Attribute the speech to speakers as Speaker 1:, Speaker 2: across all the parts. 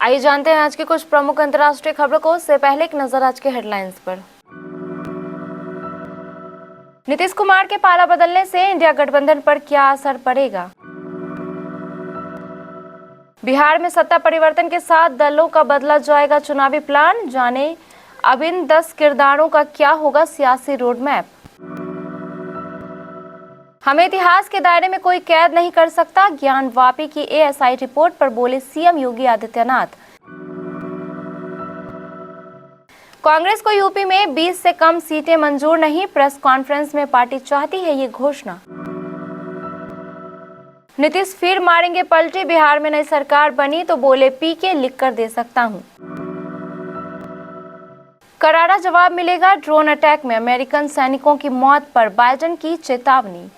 Speaker 1: आइए जानते हैं आज की कुछ प्रमुख अंतर्राष्ट्रीय खबरों को। उससे पहले एक नजर आज के हेडलाइंस पर। नीतीश कुमार के पाला बदलने से इंडिया गठबंधन पर क्या असर पड़ेगा? बिहार में सत्ता परिवर्तन के साथ दलों का बदला जाएगा चुनावी प्लान, जाने अब इन 10 किरदारों का क्या होगा सियासी रोड मैप। हमें इतिहास के दायरे में कोई कैद नहीं कर सकता, ज्ञानवापी की एएसआई रिपोर्ट पर बोले सीएम योगी आदित्यनाथ। कांग्रेस को यूपी में 20 से कम सीटें मंजूर नहीं, प्रेस कॉन्फ्रेंस में पार्टी चाहती है ये घोषणा। नीतीश फिर मारेंगे पलटी, बिहार में नई सरकार बनी तो बोले पीके लिख कर दे सकता हूं। करारा जवाब मिलेगा ड्रोन अटैक में अमेरिकन सैनिकों की मौत पर बाइडेन की चेतावनी।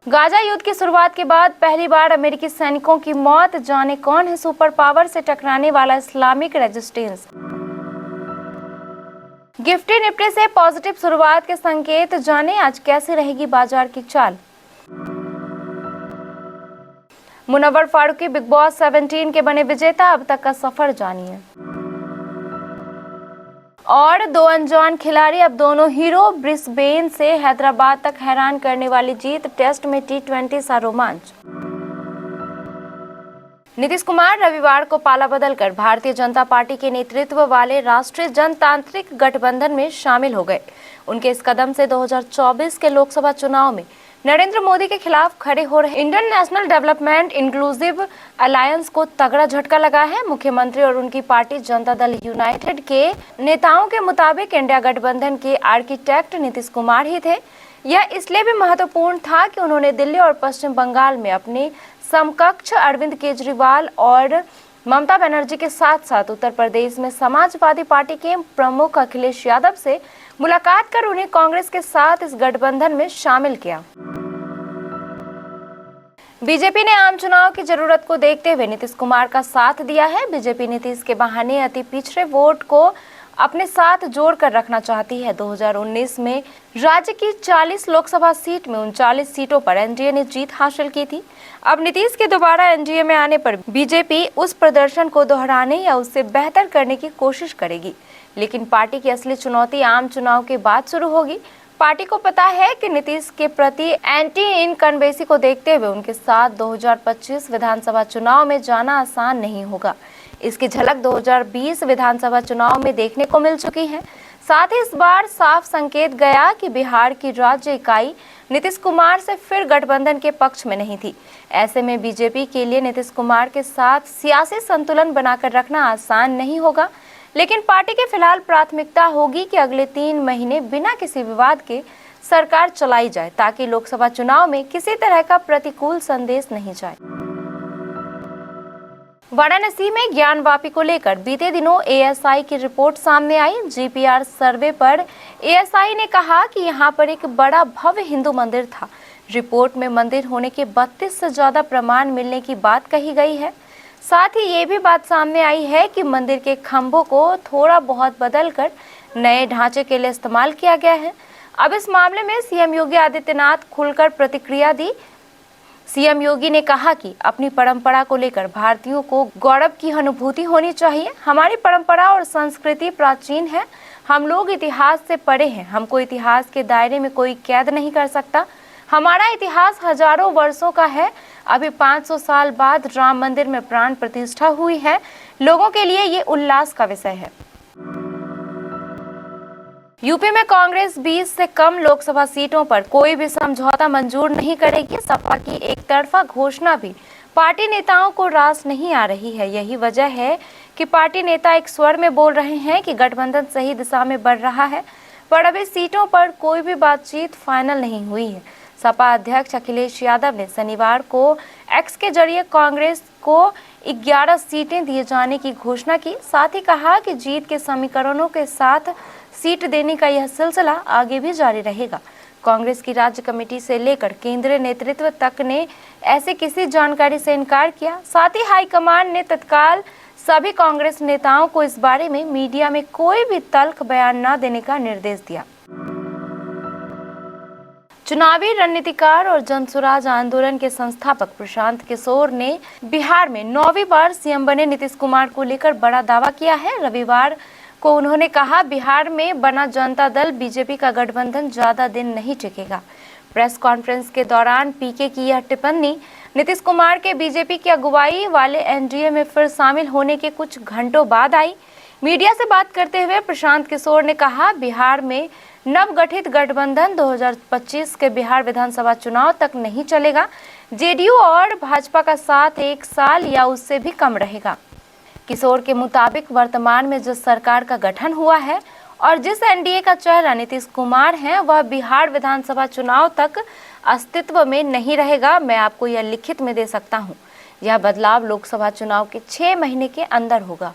Speaker 1: गाजा युद्ध की शुरुआत के बाद पहली बार अमेरिकी सैनिकों की मौत, जाने कौन है सुपर पावर से टकराने वाला इस्लामिक रेजिस्टेंस। गिफ्टी निफ्टी से पॉजिटिव शुरुआत के संकेत, जाने आज कैसे रहेगी बाजार की चाल। मुनव्वर फारूकी बिग बॉस 17 के बने विजेता, अब तक का सफर जानिए। और 2 अनजान खिलाड़ी अब दोनों हीरो, ब्रिस्बेन से हैदराबाद तक हैरान करने वाली जीत, टेस्ट में T20 सा रोमांच। नीतीश कुमार रविवार को पाला बदलकर भारतीय जनता पार्टी के नेतृत्व वाले राष्ट्रीय जनतांत्रिक गठबंधन में शामिल हो गए। उनके इस कदम से 2024 के लोकसभा चुनाव में नरेंद्र मोदी के खिलाफ खड़े हो रहे Indian national development inclusive alliance को तगड़ा झटका लगा है। मुख्यमंत्री और उनकी पार्टी जनता दल यूनाइटेड के नेताओं के मुताबिक इंडिया गठबंधन के आर्किटेक्ट नीतीश कुमार ही थे। यह इसलिए भी महत्वपूर्ण था कि उन्होंने दिल्ली और पश्चिम बंगाल में अपने समकक्ष अरविंद केजरीवाल और ममता बनर्जी के साथ साथ उत्तर प्रदेश में समाजवादी पार्टी के प्रमुख अखिलेश यादव से मुलाकात कर उन्हें कांग्रेस के साथ इस गठबंधन में शामिल किया। बीजेपी ने आम चुनाव की जरूरत को देखते हुए नीतीश कुमार का साथ दिया है। बीजेपी नीतीश के बहाने अति पिछड़े वोट को अपने साथ जोड़ कर रखना चाहती है। 2019 में राज्य की 40 लोकसभा सीट में 39 सीटों पर एनडीए ने जीत हासिल की थी। अब नीतीश के दोबारा एनडीए में आने पर बीजेपी उस प्रदर्शन को दोहराने या उससे बेहतर करने की कोशिश करेगी, लेकिन पार्टी की असली चुनौती आम चुनाव के बाद शुरू होगी। पार्टी को पता है कि नीतीश के प्रति एंटी इनकम्बेंसी को देखते हुए उनके साथ 2025 विधानसभा चुनाव में जाना आसान नहीं होगा। इसकी झलक 2020 विधानसभा चुनाव में देखने को मिल चुकी है। साथ ही इस बार साफ संकेत गया कि बिहार की राज्य इकाई नीतीश कुमार से फिर गठबंधन के पक्ष में नहीं थी। ऐसे में बीजेपी के लिए नीतीश कुमार के साथ सियासी संतुलन बनाकर रखना आसान नहीं होगा, लेकिन पार्टी की फिलहाल प्राथमिकता होगी कि अगले 3 महीने बिना किसी विवाद के सरकार चलाई जाए, ताकि लोकसभा चुनाव में किसी तरह का प्रतिकूल संदेश नहीं जाए। वाराणसी में ज्ञानवापी को लेकर बीते दिनों एएसआई की रिपोर्ट सामने आई। जीपीआर सर्वे पर एएसआई ने कहा कि यहां पर एक बड़ा भव्य हिंदू मंदिर था। रिपोर्ट में मंदिर होने के 32 से ज्यादा प्रमाण मिलने की बात कही गई है। साथ ही ये भी बात सामने आई है कि मंदिर के खंभों को थोड़ा बहुत बदलकर नए ढांचे के लिए इस्तेमाल किया गया है। अब इस मामले में सीएम योगी आदित्यनाथ खुलकर प्रतिक्रिया दी। सीएम योगी ने कहा कि अपनी परंपरा को लेकर भारतीयों को गौरव की अनुभूति होनी चाहिए। हमारी परंपरा और संस्कृति प्राचीन है, हम लोग इतिहास से परे हैं, हमको इतिहास के दायरे में कोई कैद नहीं कर सकता। हमारा इतिहास हजारों वर्षों का है। अभी 500 साल बाद राम मंदिर में प्राण प्रतिष्ठा हुई है। लोगों के लिए ये उल्लास का विषय है। यूपी में कांग्रेस 20 से कम लोकसभा सीटों पर कोई भी समझौता मंजूर नहीं करेगी। सपा की एक तरफा घोषणा भी पार्टी नेताओं को रास नहीं आ रही है। यही वजह है कि पार्टी नेता एक स्वर में बोल रहे हैं कि गठबंधन सही दिशा में बढ़ रहा है, पर अभी सीटों पर कोई भी बातचीत फाइनल नहीं हुई है। सपा अध्यक्ष अखिलेश यादव ने शनिवार को एक्स के जरिए कांग्रेस को 11 सीटें दिए जाने की घोषणा की। साथ ही कहा कि जीत के समीकरणों के साथ सीट देने का यह सिलसिला आगे भी जारी रहेगा। कांग्रेस की राज्य कमेटी से लेकर केंद्रीय नेतृत्व तक ने ऐसे किसी जानकारी से इनकार किया। साथ ही हाईकमान ने तत्काल सभी कांग्रेस नेताओं को इस बारे में मीडिया में कोई भी तल्ख बयान न देने का निर्देश दिया। चुनावी रणनीतिकार और जनसुराज आंदोलन के संस्थापक प्रशांत किशोर ने बिहार में 9वीं बार सीएम बने नीतीश कुमार को लेकर बड़ा दावा किया है। रविवार को उन्होंने कहा, बिहार में बना जनता दल बीजेपी का गठबंधन ज्यादा दिन नहीं टिकेगा। प्रेस कॉन्फ्रेंस के दौरान पीके की यह टिप्पणी नीतीश कुमार के बीजेपी की अगुवाई वाले एनडीए में फिर शामिल होने के कुछ घंटों बाद आई। मीडिया से बात करते हुए प्रशांत किशोर ने कहा, बिहार में नवगठित गठबंधन 2025 के बिहार विधानसभा चुनाव तक नहीं चलेगा। जेडीयू और भाजपा का साथ 1 साल या उससे भी कम रहेगा। किशोर के मुताबिक वर्तमान में जिस सरकार का गठन हुआ है और जिस एनडीए का चेहरा नीतीश कुमार है, वह बिहार विधानसभा चुनाव तक अस्तित्व में नहीं रहेगा। मैं आपको यह लिखित में दे सकता हूं। यह बदलाव लोकसभा चुनाव के 6 महीने के अंदर होगा।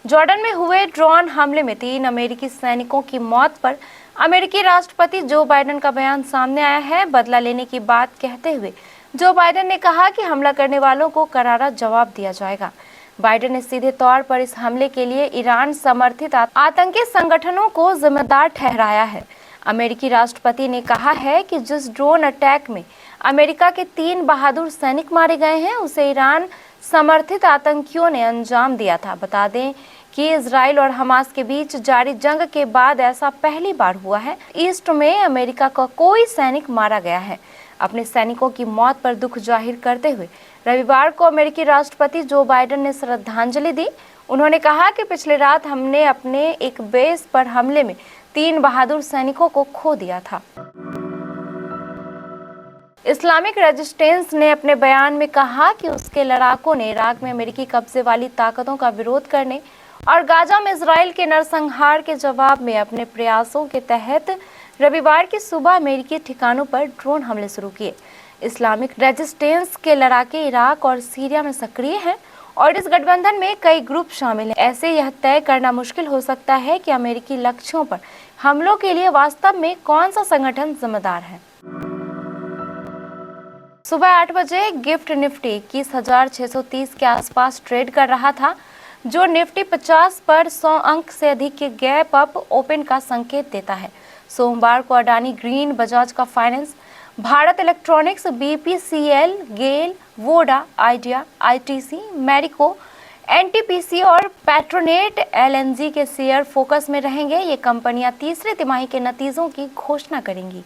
Speaker 1: जॉर्डन में हुए ड्रोन हमले में 3 अमेरिकी सैनिकों की मौत पर अमेरिकी राष्ट्रपति जो बाइडेन का बयान सामने आया है। बदला लेने की बात कहते हुए जो बाइडेन ने कहा कि हमला करने वालों को करारा जवाब दिया जाएगा। बाइडेन ने सीधे तौर पर इस हमले के लिए ईरान समर्थित आतंकी संगठनों को जिम्मेदार ठहराया है। अमेरिकी राष्ट्रपति ने कहा है कि जिस ड्रोन अटैक में अमेरिका के 3 बहादुर सैनिक मारे गए हैं, उसे ईरान समर्थित आतंकियों ने अंजाम दिया था। बता दें कि इजराइल और हमास के बीच जारी जंग के बाद ऐसा पहली बार हुआ है। ईस्ट में अमेरिका का कोई सैनिक मारा गया है। अपने सैनिकों की मौत पर दुख जाहिर करते हुए रविवार को अमेरिकी राष्ट्रपति जो बाइडेन ने श्रद्धांजलि दी। उन्होंने कहा कि पिछली रात हमने अपने एक बेस पर हमले में 3 बहादुर सैनिकों को खो दिया था। इस्लामिक रेजिस्टेंस ने अपने बयान में कहा कि उसके लड़ाकों ने इराक में अमेरिकी कब्जे वाली ताकतों का विरोध करने और गाजा में इजराइल के नरसंहार के जवाब में अपने प्रयासों के तहत रविवार की सुबह अमेरिकी ठिकानों पर ड्रोन हमले शुरू किए। इस्लामिक रेजिस्टेंस के लड़ाके इराक और सीरिया में सक्रिय हैं और इस गठबंधन में कई ग्रुप शामिल हैं। ऐसे यह तय करना मुश्किल हो सकता है कि अमेरिकी लक्ष्यों पर हमलों के लिए वास्तव में कौन सा संगठन जिम्मेदार है। सुबह 8 बजे गिफ्ट निफ्टी 21,630 के आसपास ट्रेड कर रहा था, जो निफ्टी 50 पर 100 अंक से अधिक के गैप अप ओपन का संकेत देता है। सोमवार को अडानी ग्रीन, बजाज का finance, Bharat electronics, BPCL, GAIL, Voda, Idea, ITC, Marico, NTPC और पेट्रोनेट एलएनजी के शेयर फोकस में रहेंगे। ये कंपनियां तीसरे तिमाही के नतीजों की घोषणा करेंगी।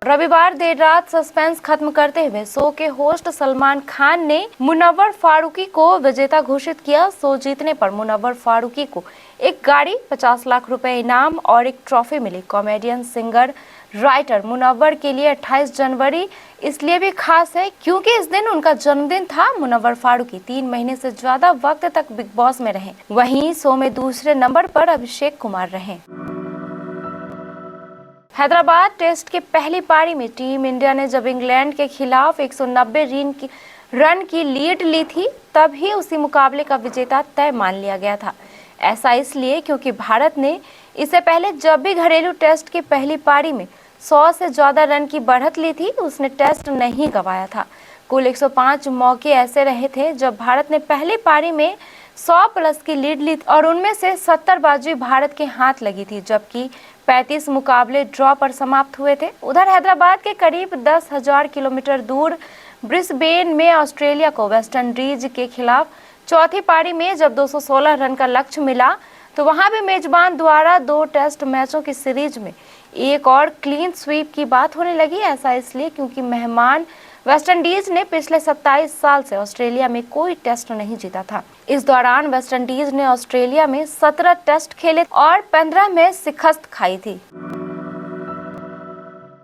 Speaker 1: रविवार देर रात सस्पेंस खत्म करते हुए शो के होस्ट सलमान खान ने मुनव्वर फारूकी को विजेता घोषित किया। शो जीतने पर मुनव्वर फारूकी को एक गाड़ी, 50 लाख रुपए इनाम और एक ट्रॉफी मिली। कॉमेडियन, सिंगर, राइटर मुनव्वर के लिए 28 जनवरी इसलिए भी खास है क्योंकि इस दिन उनका जन्मदिन था। मुनव्वर फारूकी 3 महीने से ज्यादा वक्त तक बिग बॉस में रहे। वहीं शो में दूसरे नंबर पर अभिषेक कुमार रहे। हैदराबाद टेस्ट की पहली पारी में टीम इंडिया ने जब इंग्लैंड के खिलाफ 190 रन की लीड ली थी, तब ही उसी मुकाबले का विजेता तय मान लिया गया था। ऐसा इसलिए क्योंकि भारत ने इससे पहले जब भी घरेलू टेस्ट की पहली पारी में 100 से ज्यादा रन की बढ़त ली थी, उसने टेस्ट नहीं गंवाया था। कुल 105 मौके ऐसे रहे थे जब भारत ने पहली पारी में 100 प्लस की लीड ली और उनमें से 70 बाजी भारत के हाथ लगी थी, जबकि 35 मुकाबले ड्रॉ पर समाप्त हुए थे। उधर हैदराबाद के करीब 10,000 किलोमीटर दूर ब्रिस्बेन में ऑस्ट्रेलिया को वेस्ट इंडीज के खिलाफ चौथी पारी में जब 216 रन का लक्ष्य मिला, तो वहां भी मेजबान द्वारा 2 टेस्ट मैचों की सीरीज में एक और क्लीन स्वीप की बात होने लगी। ऐसा इसलिए क्योंकि मेहमान वेस्टइंडीज ने पिछले 27 साल से ऑस्ट्रेलिया में कोई टेस्ट नहीं जीता था। इस दौरान वेस्टइंडीज ने ऑस्ट्रेलिया में 17 टेस्ट खेले और 15 में शिकस्त खाई थी।